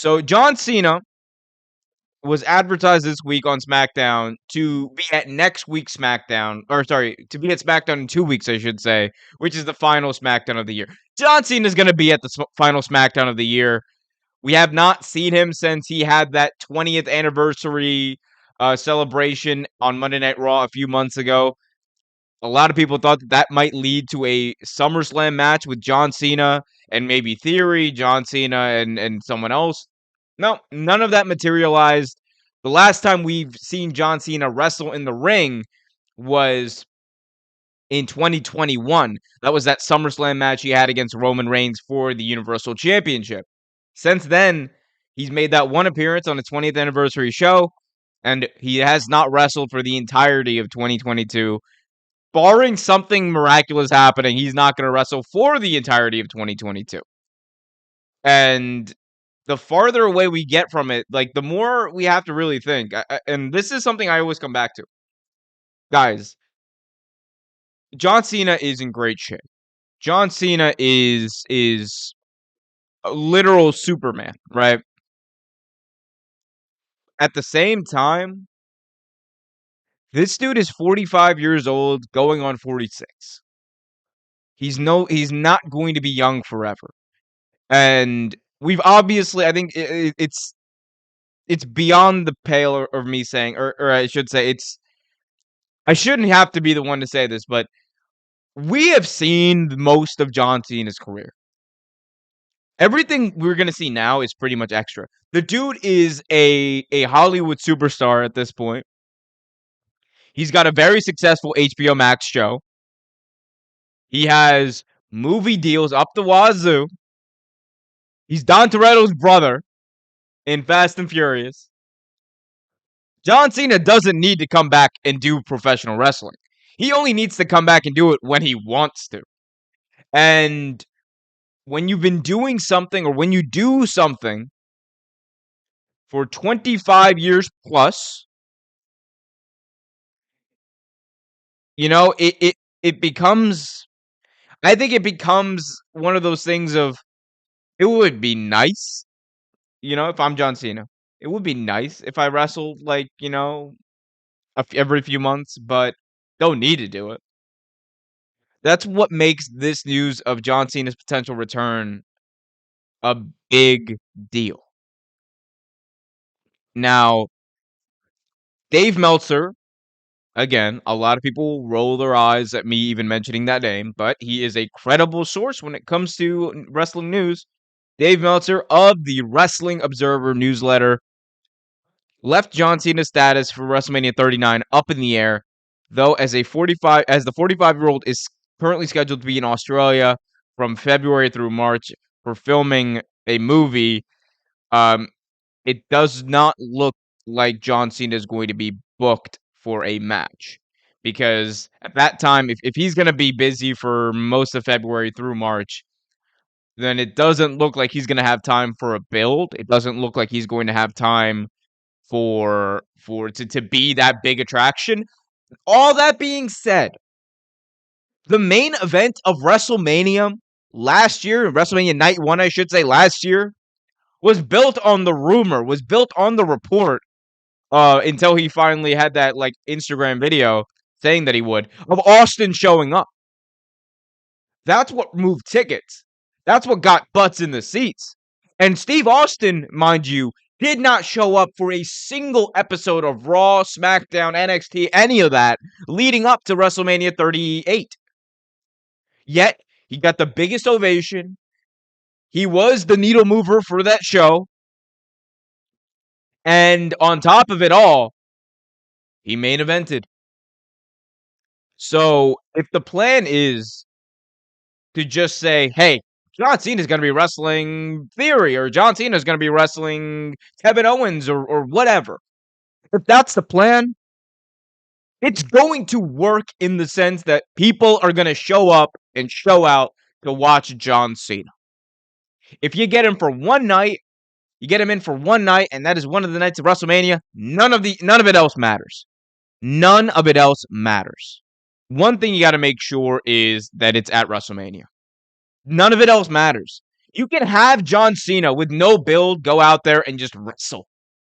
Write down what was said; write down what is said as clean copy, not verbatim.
So John Cena was advertised this week on SmackDown to be at next week's SmackDown, or sorry, to be at SmackDown in 2 weeks, I should say, which is the final SmackDown of the year. John Cena is going to be at the final SmackDown of the year. We have not seen him since he had that 20th anniversary celebration on Monday Night Raw a few months ago. A lot of people thought that might lead to a SummerSlam match with John Cena and maybe Theory, John Cena, and someone else. No, none of that materialized. The last time we've seen John Cena wrestle in the ring was in 2021. That was that SummerSlam match he had against Roman Reigns for the Universal Championship. Since then, he's made that one appearance on the 20th anniversary show, and he has not wrestled for the entirety of 2022. Barring something miraculous happening, he's not going to wrestle for the entirety of 2022. And the farther away we get from it, like, the more we have to really think. And this is something I always come back to. Guys, John Cena is in great shape. John Cena is a literal Superman, right? At the same time, this dude is 45 years old, going on 46. He's not going to be young forever. And we've obviously, I think it's beyond the pale of me saying, or I should say, I shouldn't have to be the one to say this, but we have seen most of John Cena's career. Everything we're going to see now is pretty much extra. The dude is a Hollywood superstar at this point. He's got a very successful HBO Max show. He has movie deals up the wazoo. He's Don Toretto's brother in Fast and Furious. John Cena doesn't need to come back and do professional wrestling. He only needs to come back and do it when he wants to. And when you've been doing something, or when you do something for 25 years plus, you know, it becomes, I think it becomes one of those things of, it would be nice, if I'm John Cena. It would be nice if I wrestled, like, every few months, but don't need to do it. That's what makes this news of John Cena's potential return a big deal. Now, Dave Meltzer, again, a lot of people roll their eyes at me even mentioning that name, but he is a credible source when it comes to wrestling news. Dave Meltzer of the Wrestling Observer newsletter left John Cena's status for WrestleMania 39 up in the air, though as the 45-year-old is currently scheduled to be in Australia from February through March for filming a movie. It does not look like John Cena is going to be booked for a match, because at that time, if he's going to be busy for most of February through March, then it doesn't look like he's going to have time for a build. It doesn't look like he's going to have time to be that big attraction. All that being said, the main event of WrestleMania last year, WrestleMania Night 1, I should say, last year, was built on the rumor, was built on the report, until he finally had that, like, Instagram video saying that he would, of Austin showing up. That's what moved tickets. That's what got butts in the seats. And Steve Austin, mind you, did not show up for a single episode of Raw, SmackDown, NXT, any of that, leading up to WrestleMania 38. Yet, he got the biggest ovation. He was the needle mover for that show. And on top of it all, he main evented. So, if the plan is to just say, hey, John Cena's going to be wrestling Theory, or John Cena's going to be wrestling Kevin Owens, or whatever, if that's the plan, it's going to work in the sense that people are going to show up and show out to watch John Cena. If you get him for one night, you get him in for one night, and that is one of the nights of WrestleMania, none of it else matters. None of it else matters. One thing you got to make sure is that it's at WrestleMania. None of it else matters. You can have John Cena with no build go out there and just wrestle.